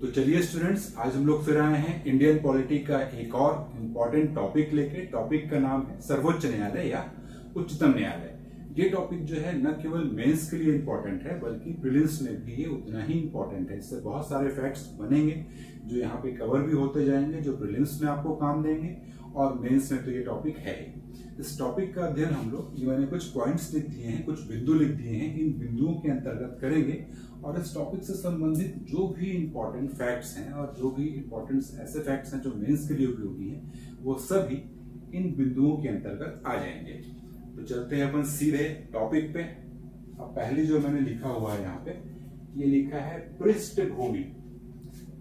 तो चलिए स्टूडेंट्स, आज हम लोग फिर आए हैं इंडियन पॉलिटी का एक और इम्पोर्टेंट टॉपिक लेके। टॉपिक का नाम है सर्वोच्च न्यायालय या उच्चतम न्यायालय। ये टॉपिक जो है न केवल मेंस के लिए इम्पोर्टेंट है बल्कि प्रीलिम्स में भी ये उतना ही इम्पोर्टेंट है। इससे बहुत सारे फैक्ट्स बनेंगे जो यहाँ पे कवर भी होते जाएंगे, जो प्रीलिम्स में आपको काम देंगे और मेंस में तो ये टॉपिक है ही। इस टॉपिक का अध्ययन हम लोग, ये मैंने कुछ पॉइंट्स लिख दिए हैं, कुछ बिंदु लिख दिए हैं, इन बिंदुओं के अंतर्गत करेंगे और इस टॉपिक से संबंधित जो भी इंपॉर्टेंट फैक्ट्स हैं और जो भी इंपॉर्टेंट ऐसे फैक्ट्स हैं जो मेंस के लिए उपयोगी हैं, वो सभी इन बिंदुओं के अंतर्गत आ जाएंगे। तो चलते हैं अपन सीधे टॉपिक पे। अब पहली जो मैंने लिखा हुआ है यहाँ पे, ये लिखा है पृष्ठभूमि।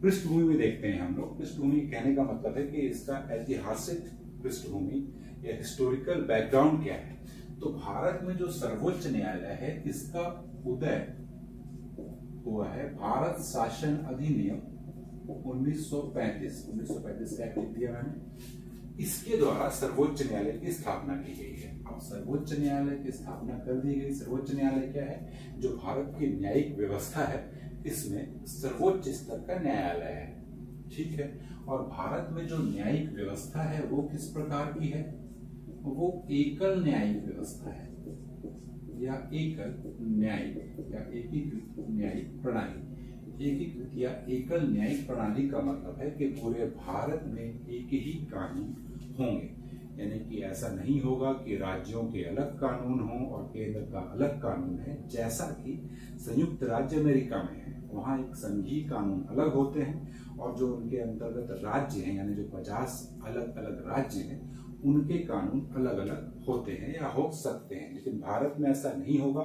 पृष्ठभूमि में देखते हैं हम लोग। पृष्ठभूमि कहने का मतलब है कि इसका ऐतिहासिक पृष्ठभूमि या हिस्टोरिकल बैकग्राउंड क्या है। तो भारत में जो सर्वोच्च न्यायालय है, इसका उदय हुआ है भारत शासन अधिनियम 1935 का लिख दिया मैंने। इसके द्वारा सर्वोच्च न्यायालय की स्थापना की गई है। अब सर्वोच्च न्यायालय की स्थापना कर दी गई। सर्वोच्च न्यायालय क्या है? जो भारत की न्यायिक व्यवस्था है, इसमें सर्वोच्च स्तर का न्यायालय है। ठीक है। और भारत में जो न्यायिक व्यवस्था है वो किस प्रकार की है? वो एकल न्यायिक व्यवस्था है या एकल न्यायिक या एकीकृत न्यायिक प्रणाली। एकीकृत या एकल न्यायिक प्रणाली का मतलब है कि पूरे भारत में एक ही कानून होंगे, यानी कि ऐसा नहीं होगा कि राज्यों के अलग कानून हों और केंद्र का अलग कानून है, जैसा कि संयुक्त राज्य अमेरिका में है। वहां एक संघीय कानून अलग होते हैं और जो उनके अंतर्गत राज्य हैं, यानी जो 50 अलग अलग राज्य हैं, उनके कानून अलग अलग होते हैं या हो सकते हैं। लेकिन भारत में ऐसा नहीं होगा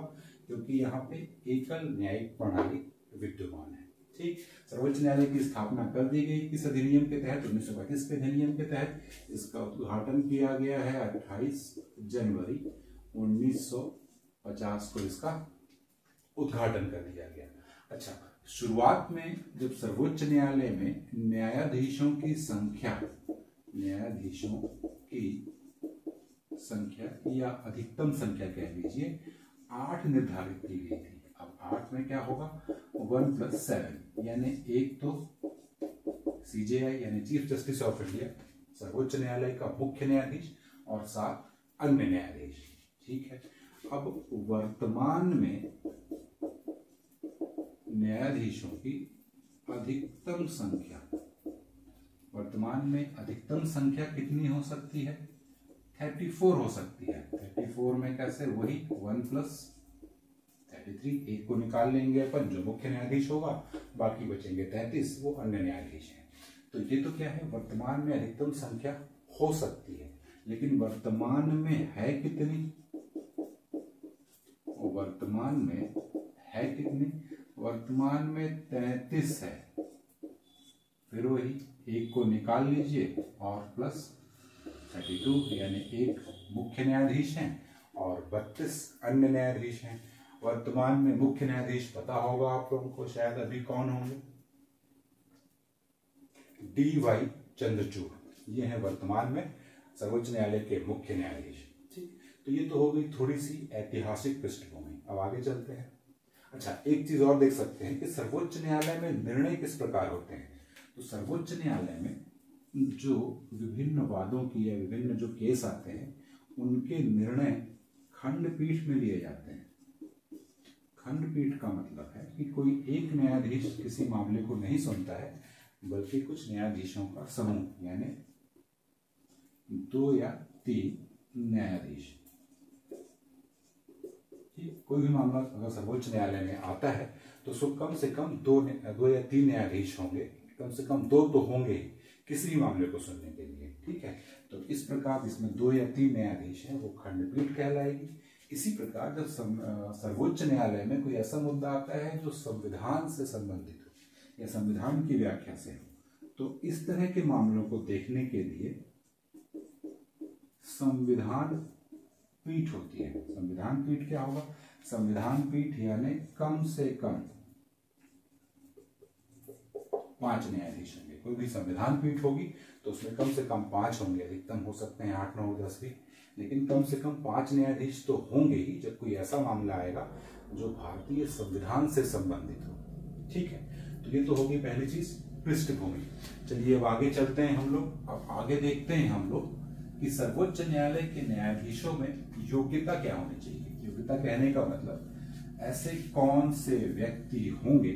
क्योंकि यहाँ पे एकल न्यायिक प्रणाली विद्यमान है। ठीक। सर्वोच्च न्यायालय की स्थापना कर दी गई किस अधिनियम के तहत? 1935 के अधिनियम के तहत। इसका उद्घाटन किया गया है 28 जनवरी 1950 को इसका उद्घाटन कर दिया गया। अच्छा, शुरुआत में जब सर्वोच्च न्यायालय में न्यायाधीशों की संख्या या अधिकतम संख्या कह लीजिए 8 निर्धारित की गई थी। अब 8 में क्या होगा? 1+7, यानी एक तो CJI यानी चीफ जस्टिस ऑफ इंडिया, सर्वोच्च न्यायालय का मुख्य न्यायाधीश और 7 अन्य न्यायाधीश। ठीक है। अब वर्तमान में न्यायाधीशों की अधिकतम संख्या कितनी हो सकती है? 34 हो सकती है। 34 में कैसे? वही 1+33, एक को निकाल लेंगे अपन जो मुख्य न्यायाधीश होगा, बाकी बचेंगे 33, वो अन्य न्यायाधीश हैं। तो ये तो क्या है? वर्तमान में अधिकतम संख्या हो सकती है, लेकिन वर्तमान में है कितनी? वर्तमान में 33 है। फिर वही एक को निकाल लीजिए और +32, यानी एक मुख्य न्यायाधीश हैं और 32 अन्य न्यायाधीश हैं। वर्तमान में मुख्य न्यायाधीश पता होगा आप लोगों को शायद अभी कौन होंगे? DY चंद्रचूड़। ये है वर्तमान में सर्वोच्च न्यायालय के मुख्य न्यायाधीश। ठीक। तो ये तो हो गई थोड़ी सी ऐतिहासिक पृष्ठभूमि। अब आगे चलते हैं। अच्छा, एक चीज और देख सकते हैं कि सर्वोच्च न्यायालय में निर्णय किस प्रकार होते हैं। तो सर्वोच्च न्यायालय में जो विभिन्न वादों की या विभिन्न जो केस आते हैं, उनके निर्णय खंडपीठ में लिए जाते हैं। खंडपीठ का मतलब है कि कोई एक न्यायाधीश किसी मामले को नहीं सुनता है, बल्कि कुछ न्यायाधीशों का समूह, यानी 2 या 3 न्यायाधीश। कोई भी मामला अगर सर्वोच्च न्यायालय में आता है तो कम से कम 2 या 3 न्यायाधीश होंगे, कम से कम 2 तो होंगे किसी भी मामले को सुनने के लिए। ठीक है। तो इस प्रकार इसमें 2 या 3 न्यायाधीश हैं, वो खंडपीठ कहलाएगी। इसी प्रकार जब सर्वोच्च न्यायालय में कोई ऐसा मुद्दा आता है जो संविधान से संबंधित हो या संविधान की व्याख्या से हो, तो इस तरह के मामलों को देखने के लिए संविधान पीठ होती है। संविधान पीठ क्या होगा? संविधान पीठ यानी कम से कम 5 न्यायाधीश होंगे। कोई भी संविधान पीठ होगी तो उसमें कम से कम 5 होंगे, अधिकतम हो सकते हैं 8, 9, 10 भी, लेकिन कम से कम 5 न्यायाधीश तो होंगे ही जब कोई ऐसा मामला आएगा जो भारतीय संविधान से संबंधित हो। ठीक है। तो ये तो होगी पहली चीज पृष्ठभूमि। चलिए अब आगे चलते हैं हम लोग। अब आगे देखते हैं हम लोग कि सर्वोच्च न्यायालय के न्यायाधीशों में योग्यता क्या होनी चाहिए। योग्यता कहने का मतलब ऐसे कौन से व्यक्ति होंगे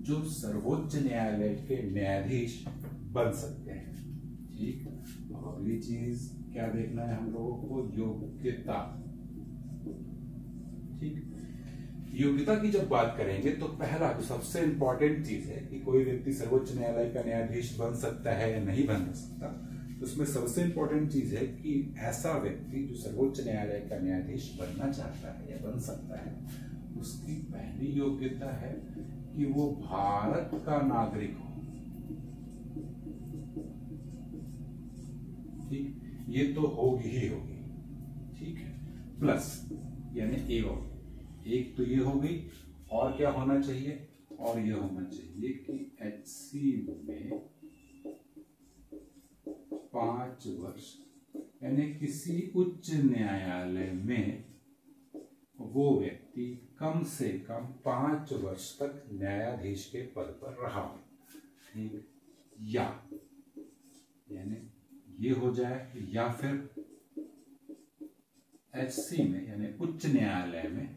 जो सर्वोच्च न्यायालय के न्यायाधीश बन सकते हैं। ठीक, अब अगली चीज क्या देखना है हम लोगों को, योग्यता। ठीक, योग्यता की जब बात करेंगे तो पहला तो सबसे इंपॉर्टेंट चीज है कि कोई व्यक्ति सर्वोच्च न्यायालय का न्यायाधीश बन सकता है या नहीं बन सकता। तो उसमें सबसे इंपॉर्टेंट चीज है कि ऐसा व्यक्ति जो सर्वोच्च न्यायालय का न्यायाधीश बनना चाहता है या बन सकता है, उसकी पहली योग्यता है कि वो भारत का नागरिक हो। ठीक, ये तो होगी ही होगी। ठीक है, प्लस यानी एवं, एक तो ये हो गई, और क्या होना चाहिए, और ये होना चाहिए कि एचसी में 5 वर्ष, यानी किसी उच्च न्यायालय में वो व्यक्ति कम से कम 5 वर्ष तक न्यायाधीश के पद पर रहा हो। ठीक, या यानी ये हो जाए, या फिर एचसी में यानी उच्च न्यायालय में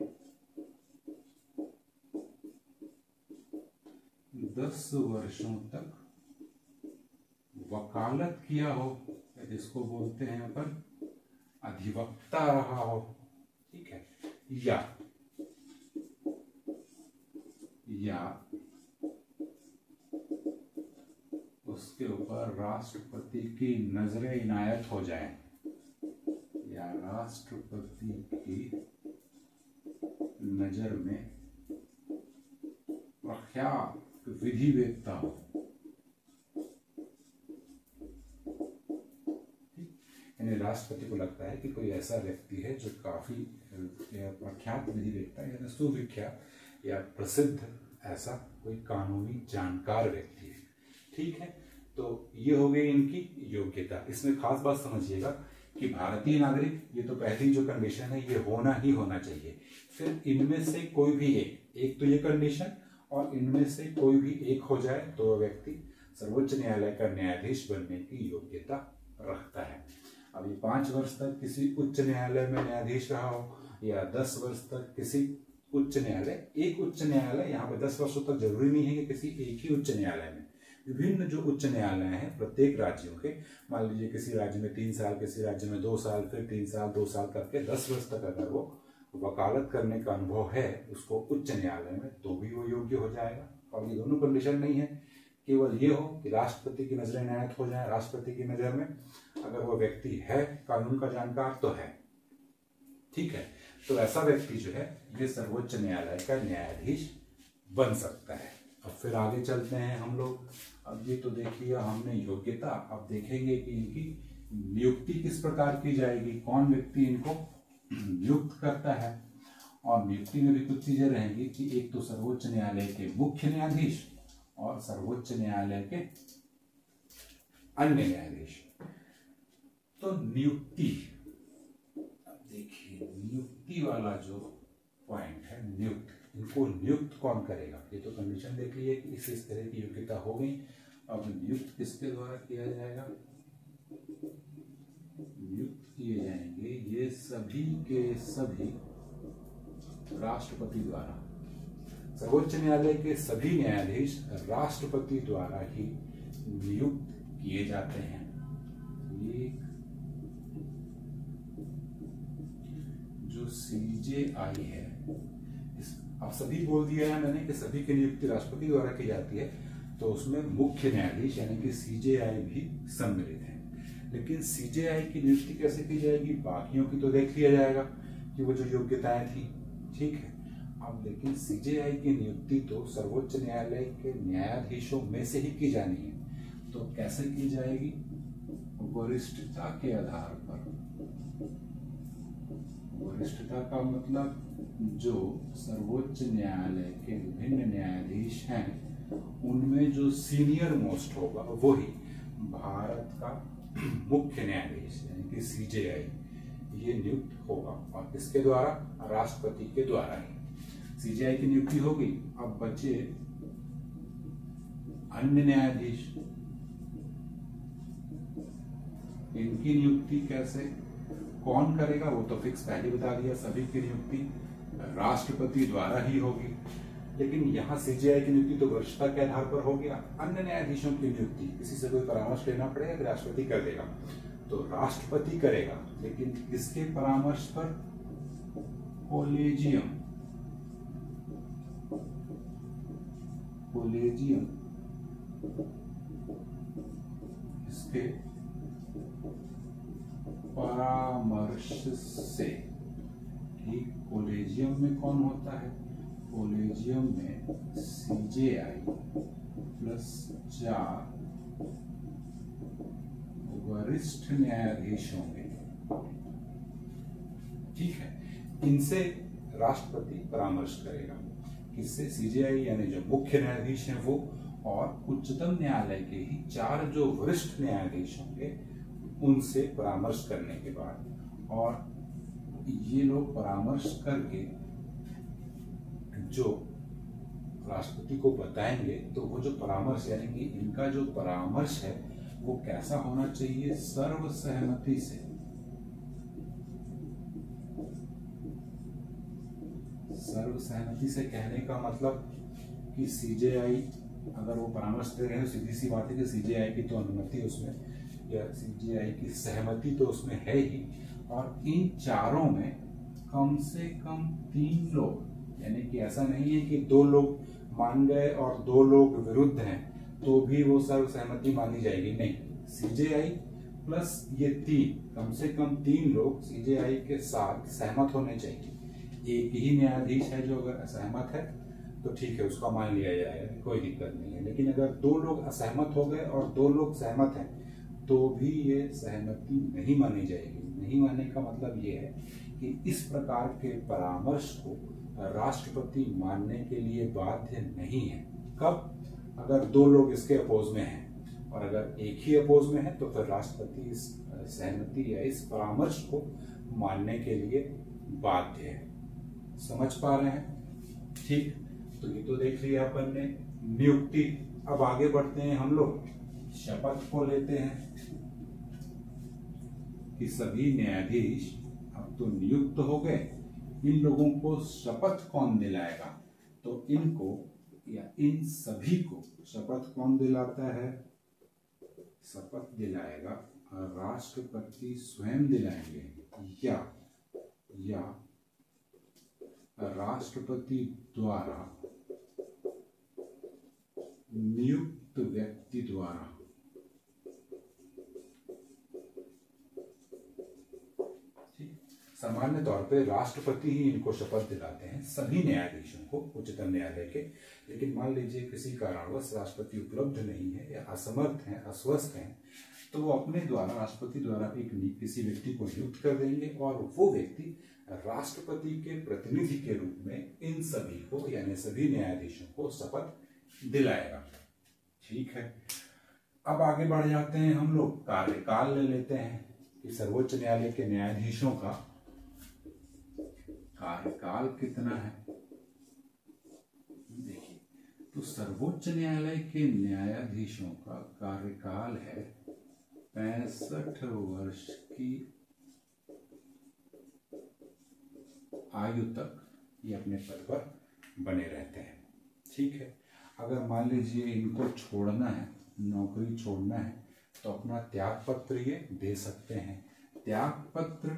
10 वर्षों तक वकालत किया हो, जिसको बोलते हैं पर अधिवक्ता रहा हो। ठीक है, या उसके ऊपर राष्ट्रपति की नजरें इनायत हो जाए, या राष्ट्रपति की नजर में प्रख्यात विधिवेत्ता हो। यानी राष्ट्रपति को लगता है कि कोई ऐसा व्यक्ति है जो काफी प्रख्यात विधिवेत्ता यानी सुविख्यात या प्रसिद्ध ऐसा कोई कानूनी जानकार व्यक्ति है। ठीक है, तो ये हो गई इनकी योग्यता। इसमें खास बात समझिएगा कि भारतीय नागरिक, ये तो पहली जो कंडीशन है, ये होना ही होना चाहिए। फिर इनमें से कोई भी एक तो ये कंडीशन, और इनमें से कोई भी एक हो जाए तो वह व्यक्ति सर्वोच्च न्यायालय का न्यायाधीश बनने की योग्यता रखता है। अब ये 5 वर्ष तक किसी उच्च न्यायालय में न्यायाधीश रहा हो, या 10 वर्ष तक किसी उच्च न्यायालय, एक उच्च न्यायालय, यहाँ पे 10 वर्षों तक जरूरी नहीं है कि किसी एक ही उच्च न्यायालय में, विभिन्न जो उच्च न्यायालय हैं प्रत्येक राज्यों के, मान लीजिए किसी राज्य में 3 साल, किसी राज्य में 2 साल, फिर 3 साल, 2 साल करके 10 वर्ष तक अगर वो वकालत करने का अनुभव है उसको उच्च न्यायालय में, तो भी वो योग्य हो जाएगा। और ये दोनों कंडीशन नहीं है, केवल ये हो कि राष्ट्रपति की नजरें इनायत हो जाए। राष्ट्रपति की नजर में अगर वो व्यक्ति है कानून का जानकार तो है। ठीक है, तो ऐसा व्यक्ति जो है ये सर्वोच्च न्यायालय का न्यायाधीश बन सकता है। अब फिर आगे चलते हैं हम लोग। अब ये तो देखिए हमने योग्यता, अब देखेंगे कि इनकी नियुक्ति किस प्रकार की जाएगी, कौन व्यक्ति इनको नियुक्त करता है। और नियुक्ति में भी कुछ चीजें रहेंगी कि एक तो सर्वोच्च न्यायालय के मुख्य न्यायाधीश और सर्वोच्च न्यायालय के अन्य न्यायाधीश। तो नियुक्ति, अब देखिए नियुक्ति वाला जो पॉइंट है, नियुक्त, इनको नियुक्त कौन करेगा, ये तो कंडीशन देख लीजिए कि इस तरह की योग्यता हो गई। अब नियुक्त किसके द्वारा किया जाएगा, नियुक्त किए जाएंगे ये सभी के सभी राष्ट्रपति द्वारा। सर्वोच्च न्यायालय के सभी न्यायाधीश राष्ट्रपति द्वारा ही नियुक्त किए जाते हैं। एक जो सीजेआई है, अब सभी बोल दिया है मैंने कि सभी की नियुक्ति राष्ट्रपति द्वारा की जाती है, तो उसमें मुख्य न्यायाधीश यानी कि सीजेआई भी सम्मिलित है। लेकिन सीजेआई की नियुक्ति कैसे की जाएगी, बाकियों की तो देख लिया जाएगा कि वो जो योग्यताएं थी। ठीक है, अब लेकिन सीजेआई की नियुक्ति तो सर्वोच्च न्यायालय के न्यायाधीशों में से ही की जानी है, तो कैसे की जाएगी, वरिष्ठता के आधार पर। वरिष्ठता का मतलब जो सर्वोच्च न्यायालय के विभिन्न न्यायाधीश हैं उनमें जो सीनियर मोस्ट होगा वही भारत का मुख्य न्यायाधीश यानी कि सीजेआई ये नियुक्त होगा। और किसके द्वारा, राष्ट्रपति के द्वारा ही सीजेआई की नियुक्ति होगी। अब बचे अन्य न्यायाधीश, इनकी नियुक्ति कैसे कौन करेगा, वो तो फिक्स पहले बता दिया, सभी की नियुक्ति राष्ट्रपति द्वारा ही होगी। लेकिन यहाँ सीजेआई की नियुक्ति तो वरिष्ठता के आधार पर हो गया। अन्य न्यायाधीशों की नियुक्ति किसी से कोई परामर्श लेना पड़ेगा कि राष्ट्रपति कर देगा, तो राष्ट्रपति करेगा, लेकिन किसके परामर्श पर, कोलेजियम इसके परामर्श से। ठीक, कोलेजियम में कौन होता है, कोलेजियम में सीजेआई प्लस 4 वरिष्ठ न्यायाधीश होंगे। ठीक है, इनसे राष्ट्रपति परामर्श करेगा, किससे, सीजेआई यानी जो मुख्य न्यायाधीश हैं वो, और उच्चतम न्यायालय के ही 4 जो वरिष्ठ न्यायाधीश होंगे उनसे परामर्श करने के बाद, और ये लोग परामर्श करके जो राष्ट्रपति को बताएंगे, तो वो जो परामर्श यानी कि इनका जो परामर्श है वो कैसा होना चाहिए, सर्वसहमति से। सर्वसहमति से कहने का मतलब कि सीजेआई अगर वो परामर्श दे रहे हैं, सीधी सी बात है कि सीजेआई की तो अनुमति उसमें, या सीजेआई की सहमति तो उसमें है ही, और इन चारों में कम से कम 3 लोग, यानी कि ऐसा नहीं है कि 2 लोग मान गए और 2 लोग विरुद्ध हैं तो भी वो सर्वसहमति मानी जाएगी, नहीं। सीजेआई प्लस ये 3, कम से कम 3 लोग सीजेआई के साथ सहमत होने चाहिए। एक ही न्यायाधीश है जो अगर असहमत है तो ठीक है, उसका मान लिया जाएगा, कोई दिक्कत नहीं है। लेकिन अगर 2 लोग असहमत हो गए और 2 लोग सहमत हैं तो भी ये सहमति नहीं मानी जाएगी। नहीं मानने का मतलब ये है कि इस प्रकार के परामर्श को राष्ट्रपति मानने के लिए बाध्य नहीं है। कब, अगर 2 लोग इसके अपोज में हैं, और अगर एक ही अपोज में है तो फिर राष्ट्रपति इस सहमति या इस परामर्श को मानने के लिए बाध्य है। समझ पा रहे हैं? ठीक, तो ये तो देख लिया अपन ने नियुक्ति। अब आगे बढ़ते हैं, हम लोग शपथ को लेते हैं कि सभी न्यायाधीश अब तो नियुक्त हो गए, इन लोगों को शपथ कौन दिलाएगा, तो इनको या इन सभी को शपथ कौन दिलाता है, शपथ दिलाएगा राष्ट्रपति स्वयं दिलाएंगे, या राष्ट्रपति द्वारा नियुक्त व्यक्ति द्वारा। सामान्य तौर पे राष्ट्रपति ही इनको शपथ दिलाते हैं, सभी न्यायाधीशों को उच्चतम न्यायालय के। लेकिन मान लीजिए किसी कारणवश राष्ट्रपति उपलब्ध नहीं है या असमर्थ हैं, अस्वस्थ हैं, तो वो अपने द्वारा, राष्ट्रपति द्वारा किसी व्यक्ति को नियुक्त कर देंगे, और वो व्यक्ति राष्ट्रपति के प्रतिनिधि के रूप में इन सभी को यानी सभी न्यायाधीशों को शपथ दिलाएगा। ठीक है, अब आगे बढ़ जाते हैं हम लोग, कार्यकाल ले लेते हैं कि सर्वोच्च न्यायालय के न्यायाधीशों का कार्यकाल कितना है। देखिए, तो सर्वोच्च न्यायालय के न्यायाधीशों का कार्यकाल है 65 वर्ष की आयु तक ये अपने पद पर बने रहते हैं। ठीक है, अगर मान लीजिए इनको छोड़ना है, नौकरी छोड़ना है, तो अपना त्याग पत्र ये दे सकते हैं। त्याग पत्र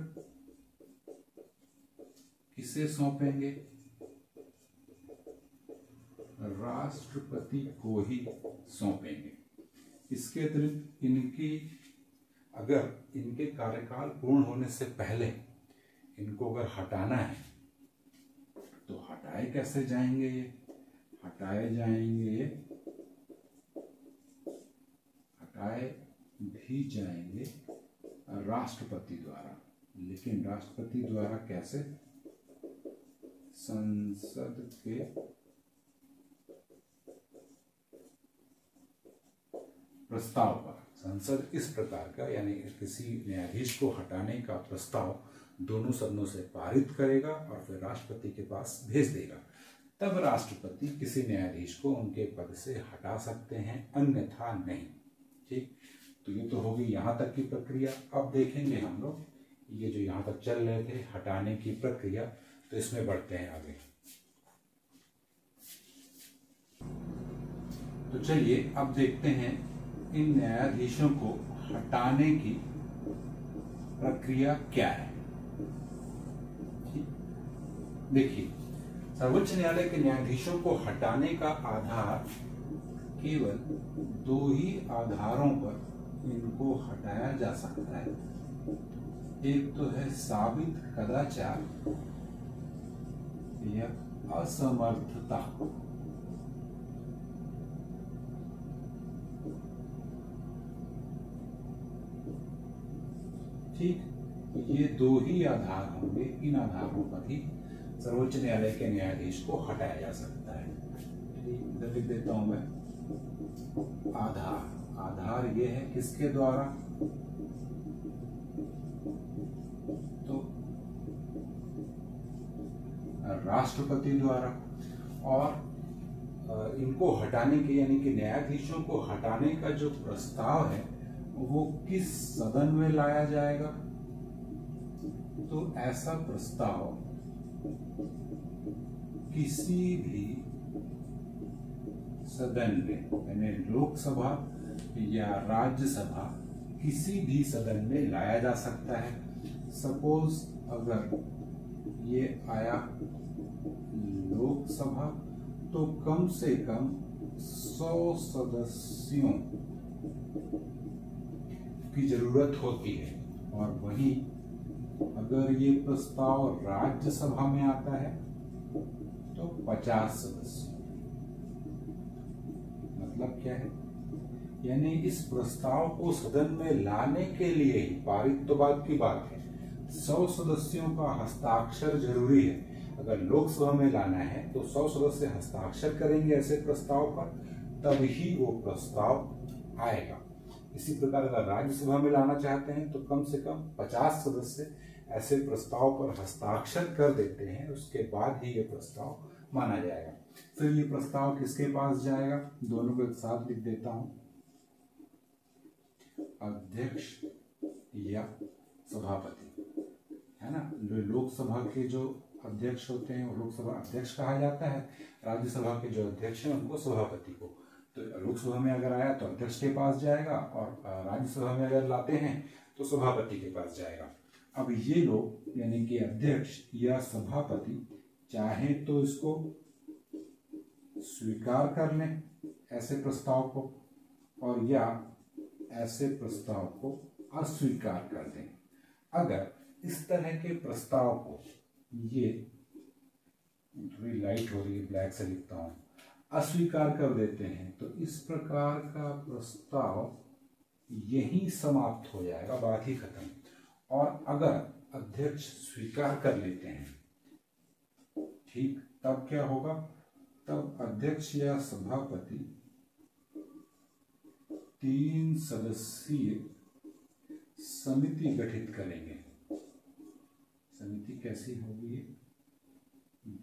किसे सौंपेंगे, राष्ट्रपति को ही सौंपेंगे। इसके अतिरिक्त अगर इनके कार्यकाल पूर्ण होने से पहले इनको अगर हटाना है तो हटाए कैसे जाएंगे, ये हटाए भी जाएंगे राष्ट्रपति द्वारा। लेकिन राष्ट्रपति द्वारा कैसे, संसद के प्रस्ताव पर। संसद इस प्रकार का यानी किसी न्यायाधीश को हटाने का प्रस्ताव दोनों सदनों से पारित करेगा और फिर राष्ट्रपति के पास भेज देगा। तब राष्ट्रपति किसी न्यायाधीश को उनके पद से हटा सकते हैं, अन्यथा नहीं। ठीक, तो ये तो होगी यहाँ तक की प्रक्रिया। अब देखेंगे हम लोग ये जो यहाँ तक चल रहे थे हटाने की प्रक्रिया, तो इसमें बढ़ते हैं आगे। तो चलिए अब देखते हैं इन न्यायाधीशों को हटाने की प्रक्रिया क्या है। देखिए, सर्वोच्च न्यायालय के न्यायाधीशों को हटाने का आधार केवल 2 ही आधारों पर इनको हटाया जा सकता है। एक तो है साबित कदाचार या असमर्थता। ठीक, ये 2 ही आधार होंगे, इन आधारों पर ही सर्वोच्च न्यायालय के न्यायाधीश को हटाया जा सकता है। इधर लिख देता हूं मैं आधार। आधार ये है किसके द्वारा, तो राष्ट्रपति द्वारा। और इनको हटाने के यानी कि न्यायाधीशों को हटाने का जो प्रस्ताव है वो किस सदन में लाया जाएगा, तो ऐसा प्रस्ताव किसी भी सदन में, यानी लोकसभा या राज्यसभा, किसी भी सदन में लाया जा सकता है। सपोज अगर ये आया लोकसभा तो कम से कम 100 सदस्यों की जरूरत होती है, और वहीं अगर ये प्रस्ताव राज्यसभा में आता है तो 50 सदस्य। मतलब क्या है, यानी इस प्रस्ताव को सदन में लाने के लिए ही, पारित तो बाद की बात है, 100 सदस्यों का हस्ताक्षर जरूरी है। अगर लोकसभा में लाना है तो 100 सदस्य हस्ताक्षर करेंगे ऐसे प्रस्ताव पर, तभी वो प्रस्ताव आएगा। इसी प्रकार अगर राज्यसभा में लाना चाहते हैं तो कम से कम 50 सदस्य ऐसे प्रस्ताव पर हस्ताक्षर कर देते हैं, उसके बाद ही ये प्रस्ताव माना जाएगा। फिर ये प्रस्ताव किसके पास जाएगा, दोनों को एक साथ लिख देता हूं, अध्यक्ष या सभापति, है ना। लोकसभा के जो अध्यक्ष होते हैं वो लोकसभा अध्यक्ष कहा जाता है, राज्यसभा के जो अध्यक्ष हैं उनको सभापति को। तो लोकसभा में अगर आया तो अध्यक्ष के पास जाएगा, और राज्यसभा में अगर लाते हैं तो सभापति के पास जाएगा। अब ये लोग यानी कि अध्यक्ष या सभापति चाहे तो इसको स्वीकार कर लें ऐसे प्रस्ताव को, और या ऐसे प्रस्ताव को अस्वीकार कर दें। अगर इस तरह के प्रस्ताव को, ये थोड़ी लाइट हो रही है, ब्लैक से लिखता हूं, अस्वीकार कर देते हैं तो इस प्रकार का प्रस्ताव यहीं समाप्त हो जाएगा, बात ही खत्म। और अगर अध्यक्ष स्वीकार कर लेते हैं, ठीक, तब क्या होगा, तब अध्यक्ष या सभापति 3 सदस्यीय समिति गठित करेंगे। समिति कैसी होगी,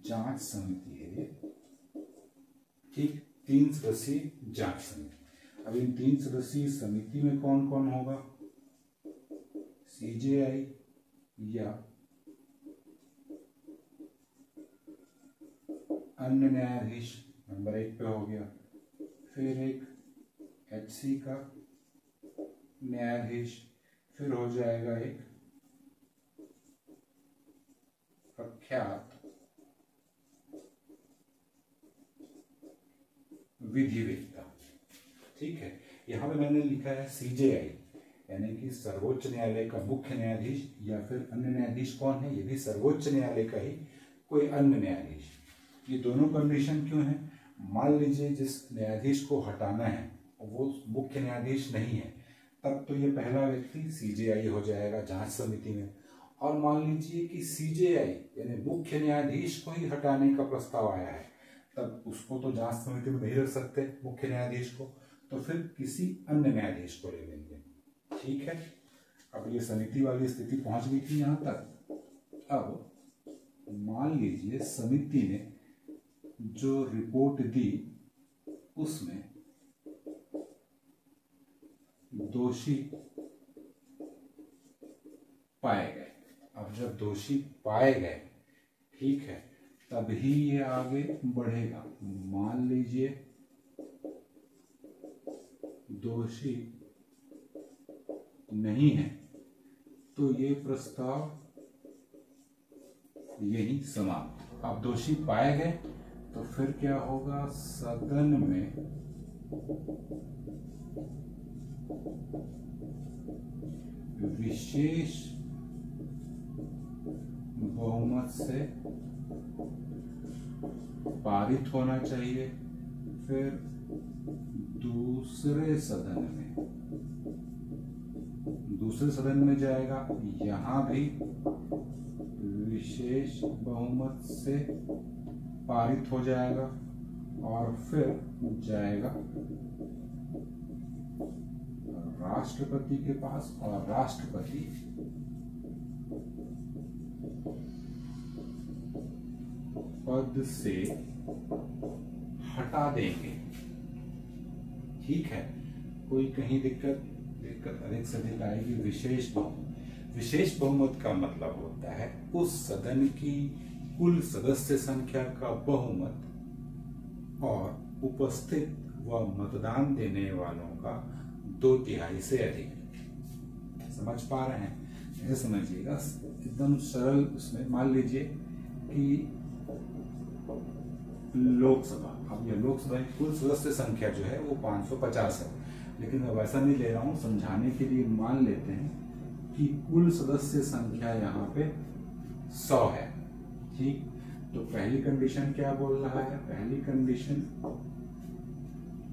जांच समिति है ये, ठीक, 3 सदस्यीय जांच समिति। अब इन 3 सदस्यीय समिति में कौन कौन होगा, सीजेआई या अन्य न्यायाधीश, नंबर 1 पे हो गया। फिर एक एचसी का न्यायाधीश, फिर हो जाएगा एक प्रख्यात विधिवेत्ता। ठीक है, यहां पे मैंने लिखा है सीजेआई, यानी कि सर्वोच्च न्यायालय का मुख्य न्यायाधीश, या फिर अन्य न्यायाधीश कौन है, ये भी सर्वोच्च न्यायालय का ही कोई अन्य न्यायाधीश। ये दोनों कंडीशन क्यों है, मान लीजिए जिस न्यायाधीश को हटाना है वो मुख्य न्यायाधीश नहीं है, तब तो ये पहला व्यक्ति सीजेआई हो जाएगा जांच समिति में। और मान लीजिए कि सीजेआई यानी मुख्य न्यायाधीश को ही हटाने का प्रस्ताव आया है, तब उसको तो जांच समिति में नहीं रख सकते मुख्य न्यायाधीश को, तो फिर किसी अन्य न्यायाधीश को ले लेंगे। ठीक है, अब ये समिति वाली स्थिति पहुंच गई थी यहां तक। अब मान लीजिए समिति ने जो रिपोर्ट दी उसमें दोषी पाए गए। अब जब दोषी पाए गए, ठीक है, तभी ये आगे बढ़ेगा। मान लीजिए दोषी नहीं है तो ये प्रस्ताव यही समाप्त। अब दोषी पाए गए तो फिर क्या होगा, सदन में विशेष बहुमत से पारित होना चाहिए। फिर दूसरे सदन में जाएगा, यहां भी विशेष बहुमत से पारित हो जाएगा और फिर जाएगा राष्ट्रपति के पास और राष्ट्रपति पद से हटा देंगे। ठीक है, कोई कहीं दिक्कत अधिक से अधिक आएगी। विशेष बहुमत का मतलब होता है उस सदन की कुल सदस्य संख्या का बहुमत और उपस्थित व मतदान देने वालों का 2/3 से अधिक। समझ पा रहे हैं? ऐसे समझिएगा, एकदम सरल। उसमें मान लीजिए कि लोकसभा, अब यह लोकसभा की कुल सदस्य संख्या जो है वो 550 है, लेकिन मैं वैसा नहीं ले रहा हूं, समझाने के लिए मान लेते हैं कि कुल सदस्य संख्या यहाँ पे 100 है। ठीक, तो पहली कंडीशन क्या बोल रहा है? पहली कंडीशन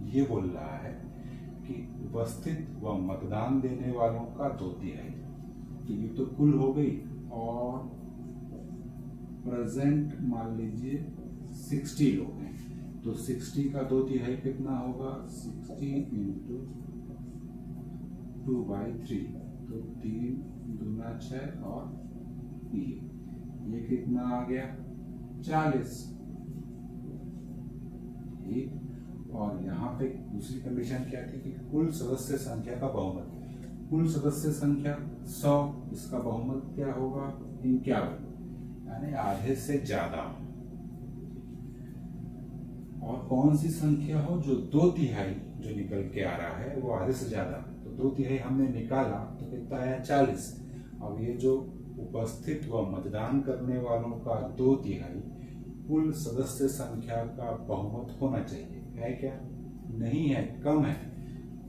ये बोल रहा है कि उपस्थित व मतदान देने वालों का 2/3। तो ये तो कुल हो गई, और प्रेजेंट मान लीजिए 60 लोग हैं, तो 60 का 2/3 कितना होगा? 60 × 2/3, तो 3 दूना 6 और ये कितना आ गया? 40। ठीक, और यहाँ पे दूसरी कंडीशन क्या थी कि कुल सदस्य संख्या का बहुमत। कुल सदस्य संख्या 100, इसका बहुमत क्या होगा? 51, यानी आधे से ज्यादा। और कौन सी संख्या हो जो 2/3 जो निकल के आ रहा है वो आधे से ज्यादा, तो 2/3 हमने निकाला तो कितना आया? 40। अब ये जो उपस्थित व मतदान करने वालों का 2/3 कुल सदस्य संख्या का बहुमत होना चाहिए, है क्या? नहीं है, कम है।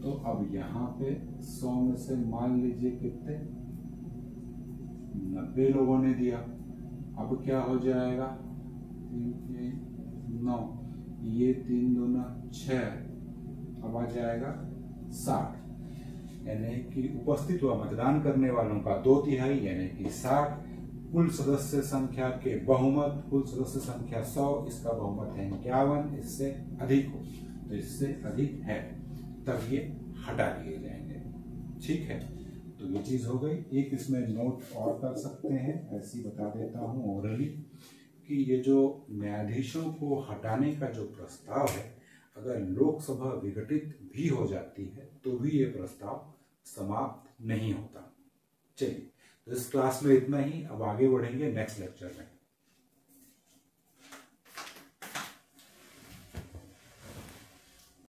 तो अब यहाँ पे 100 में से मान लीजिए कितने? 90 लोगों ने दिया। अब क्या हो जाएगा? 3 9, ये 3 दूना 6, अब आ जाएगा 60, यानी कि उपस्थित व मतदान करने वालों का 2/3 यानी कि 60। कुल सदस्य संख्या के बहुमत, कुल सदस्य संख्या 100, इसका बहुमत है 51, इससे अधिक हो तो इससे अधिक है, तब ये हटा दिए जाएंगे। ठीक है, तो ये चीज हो गई। एक इसमें नोट और कर सकते हैं, ऐसी बता देता हूं ओरली, कि ये जो न्यायाधीशों को हटाने का जो प्रस्ताव है, अगर लोकसभा विघटित भी हो जाती है तो भी ये प्रस्ताव समाप्त नहीं होता। चलिए, तो इस क्लास में इतना ही। अब आगे बढ़ेंगे नेक्स्ट लेक्चर में।